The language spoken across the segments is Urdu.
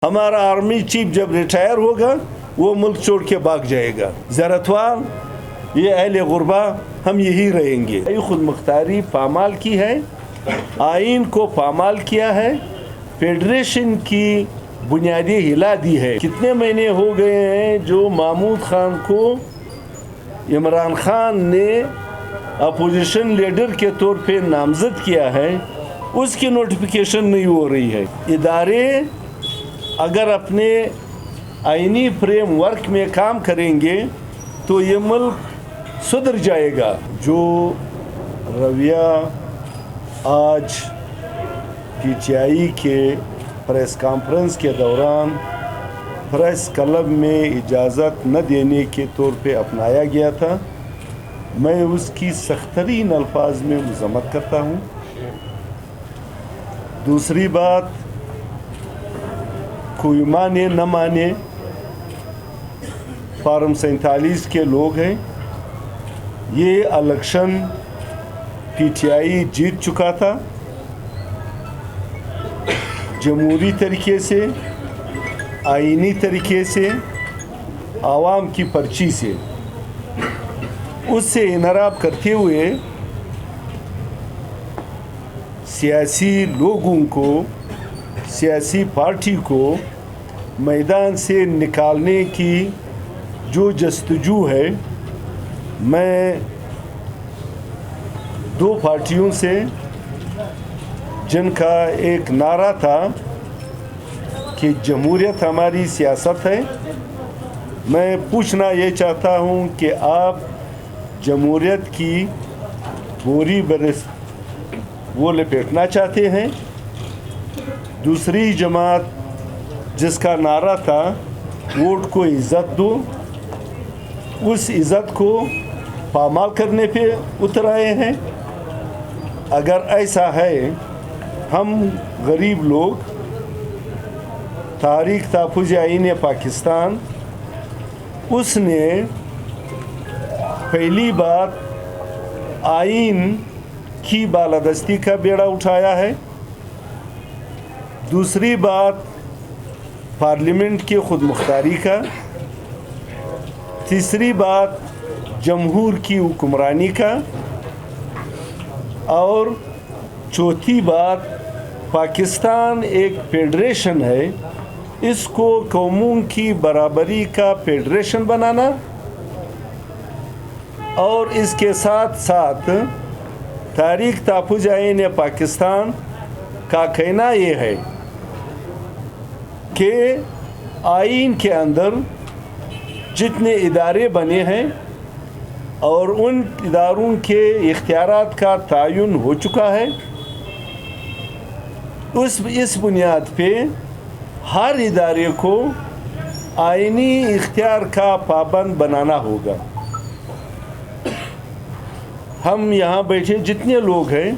ہمارا آرمی چیف جب ریٹائر ہوگا وہ ملک چھوڑ کے بھاگ جائے گا. زیارتوار یہ اہل غربا ہم یہی رہیں گے. خود مختاری پامال کی ہے, آئین کو پامال کیا ہے, فیڈریشن کی بنیادیں ہلا دی ہے. کتنے مہینے ہو گئے ہیں جو محمود خان کو عمران خان نے اپوزیشن لیڈر کے طور پہ نامزد کیا ہے, اس کی نوٹیفیکیشن نہیں ہو رہی ہے. ادارے اگر اپنے آئینی فریم ورک میں کام کریں گے تو یہ ملک سدھر جائے گا. جو رویہ آج پی ٹی آئی کے پریس کانفرنس کے دوران پریس کلب میں اجازت نہ دینے کے طور پہ اپنایا گیا تھا, میں اس کی سخت ترین الفاظ میں مذمت کرتا ہوں. دوسری بات, کوئی مانے نہ مانے فارم 47 کے لوگ ہیں. یہ الیکشن پی ٹی آئی جیت چکا تھا جمہوری طریقے سے, آئینی طریقے سے, عوام کی پرچی سے. اس سے انحراف کرتے ہوئے سیاسی لوگوں کو, سیاسی پارٹی کو میدان سے نکالنے کی جو جستجو ہے, میں دو پارٹیوں سے جن کا ایک نعرہ تھا کہ جمہوریت ہماری سیاست ہے, میں پوچھنا یہ چاہتا ہوں کہ آپ جمہوریت کی بوری وہ لپیٹنا چاہتے ہیں. دوسری جماعت جس کا نعرہ تھا ووٹ کو عزت دو, اس عزت کو پامال کرنے پہ اتر آئے ہیں. اگر ایسا ہے, ہم غریب لوگ تحریک تحفظ آئین پاکستان, اس نے پہلی بات آئین کی بالادستی کا بیڑا اٹھایا ہے. دوسری بات پارلیمنٹ کی خود مختاری کا. تیسری بات جمہور کی حکمرانی کا. اور چوتھی بات پاکستان ایک فیڈریشن ہے, اس کو قوموں کی برابری کا فیڈریشن بنانا. اور اس کے ساتھ ساتھ تحریک تحفظ آئین پاکستان کا کہنا یہ ہے کہ آئین کے اندر جتنے ادارے بنے ہیں اور ان اداروں کے اختیارات کا تعین ہو چکا ہے, اس بنیاد پہ ہر ادارے کو آئینی اختیار کا پابند بنانا ہوگا. ہم یہاں بیٹھے جتنے لوگ ہیں,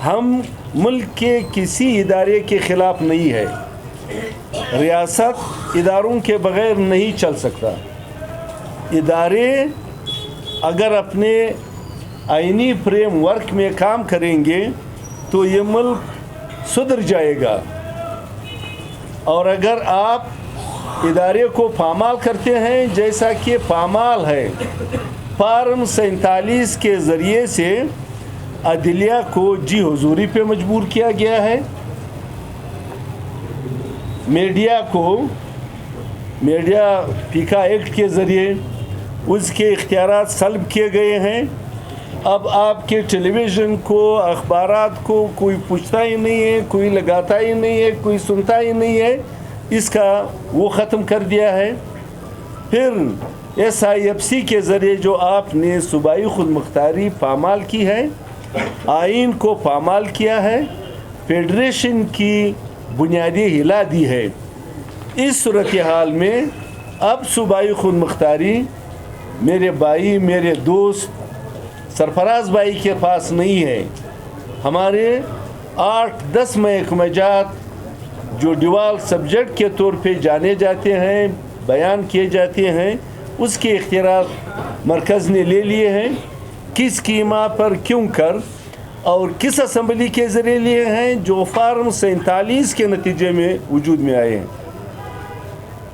ہم ملک کے کسی ادارے کے خلاف نہیں ہے. ریاست اداروں کے بغیر نہیں چل سکتا. ادارے اگر اپنے آئینی فریم ورک میں کام کریں گے تو یہ ملک سدھر جائے گا. اور اگر آپ ادارے کو پامال کرتے ہیں, جیسا کہ پامال ہے فارم 47 کے ذریعے سے عدلیہ کو جی حضوری پہ مجبور کیا گیا ہے, میڈیا پیکا ایکٹ کے ذریعے اس کے اختیارات سلب کیے گئے ہیں. اب آپ کے ٹیلی ویژن کو, اخبارات کو کوئی پوچھتا ہی نہیں ہے, کوئی لگاتا ہی نہیں ہے, کوئی سنتا ہی نہیں ہے. اس کا وہ ختم کر دیا ہے. پھر SIFC کے ذریعے جو آپ نے صوبائی خود مختاری پامال کی ہے, آئین کو پامال کیا ہے, فیڈریشن کی بنیادیں ہلا دی ہے. اس صورتحال میں اب صوبائی خود مختاری میرے بھائی, میرے دوست سرفراز بھائی کے پاس نہیں ہے. ہمارے 8-10 محکمہ جات جو ڈیوال سبجیکٹ کے طور پہ جانے جاتے ہیں, بیان کیے جاتے ہیں, اس کے اختیارات مرکز نے لے لیے ہیں. کس قیمہ پر کیوں کر اور کس اسمبلی کے ذریعے لیے ہیں, جو فارم 47 کے نتیجے میں وجود میں آئے ہیں.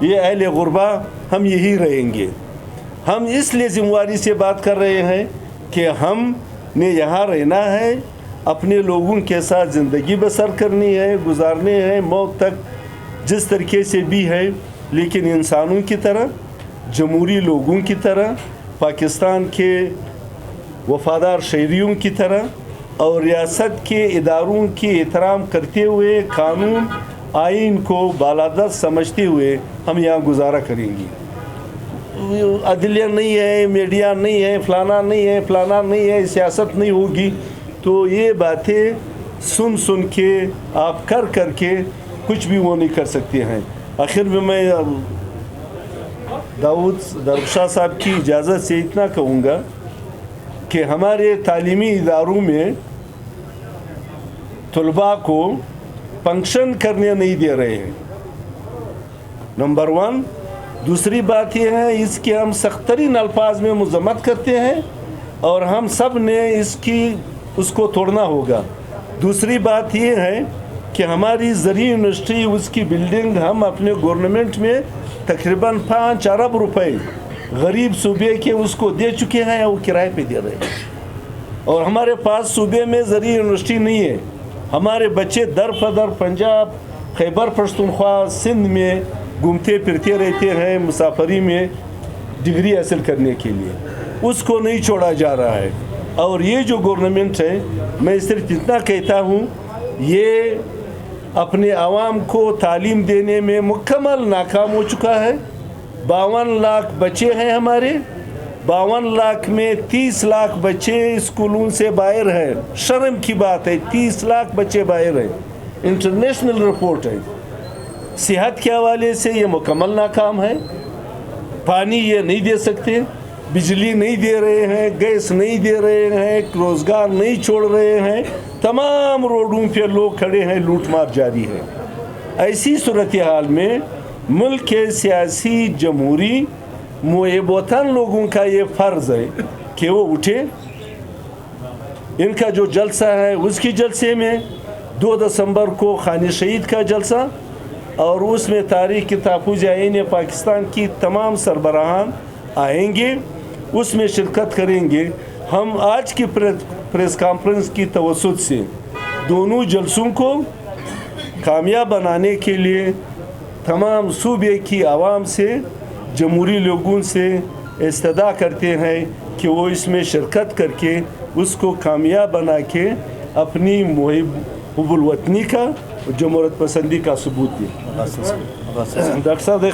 یہ اہل غربا ہم یہی رہیں گے. ہم اس لیے ذمہ داری سے بات کر رہے ہیں کہ ہم نے یہاں رہنا ہے, اپنے لوگوں کے ساتھ زندگی بسر کرنی ہے, گزارنے ہیں موت تک جس طریقے سے بھی ہے, لیکن انسانوں کی طرح, جمہوری لوگوں کی طرح, پاکستان کے وفادار شہریوں کی طرح اور ریاست کے اداروں کی احترام کرتے ہوئے, قانون آئین کو بالادست سمجھتے ہوئے ہم یہاں گزارا کریں گے. عدلیہ نہیں ہے, میڈیا نہیں ہے, فلانا نہیں ہے, فلانا نہیں ہے, سیاست نہیں ہوگی, تو یہ باتیں سن کے آپ کر کے کچھ بھی وہ نہیں کر سکتے ہیں. آخر میں داؤد درخشاہ صاحب کی اجازت سے اتنا کہوں گا کہ ہمارے تعلیمی اداروں میں طلباء کو فنکشن کرنے نہیں دے رہے ہیں, نمبر 1. دوسری بات یہ ہے اس کے ہم سخت ترین الفاظ میں مذمت کرتے ہیں اور ہم سب نے اس کو توڑنا ہوگا. دوسری بات یہ ہے کہ ہماری زرعی یونیورسٹی, اس کی بلڈنگ ہم اپنے گورنمنٹ میں تقریباً 5 ارب روپے غریب صوبے کے اس کو دے چکے ہیں, وہ کرائے پہ دے رہے ہیں. اور ہمارے پاس صوبے میں زرعی یونیورسٹی نہیں ہے. ہمارے بچے در فدر پنجاب, خیبر پختونخوا, سندھ میں گھومتے پھرتے رہتے ہیں مسافری میں ڈگری حاصل کرنے کے لیے, اس کو نہیں چھوڑا جا رہا ہے. اور یہ جو گورنمنٹ ہے, میں صرف اتنا کہتا ہوں, یہ اپنے عوام کو تعلیم دینے میں مکمل ناکام ہو چکا ہے. 52 لاکھ بچے ہیں ہمارے, 52 لاکھ میں 30 لاکھ بچے اسکولوں سے باہر ہیں. شرم کی بات ہے, 30 لاکھ بچے باہر ہیں, انٹرنیشنل رپورٹ ہے. صحت کے حوالے سے یہ مکمل ناکام ہے. پانی یہ نہیں دے سکتے, بجلی نہیں دے رہے ہیں, گیس نہیں دے رہے ہیں, روزگار نہیں چھوڑ رہے ہیں, تمام روڈوں پہ لوگ کھڑے ہیں, لوٹ مار جاری ہے. ایسی صورتحال میں ملک کے سیاسی جمہوری محب وطن لوگوں کا یہ فرض ہے کہ وہ اٹھے. ان کا جو جلسہ ہے اس کی جلسے میں 2 دسمبر کو خان شہید کا جلسہ, اور اس میں تاریخ کے تحفظ آئین پاکستان کی تمام سربراہان آئیں گے, اس میں شرکت کریں گے. ہم آج کی پریس کانفرنس کی توسط سے دونوں جلسوں کو کامیاب بنانے کے لیے تمام صوبے کی عوام سے, جمہوری لوگوں سے استدعا کرتے ہیں کہ وہ اس میں شرکت کر کے اس کو کامیاب بنا کے اپنی محب الوطنی کا, جمہوریت پسندی کا ثبوت دیں. ڈاکٹر صاحب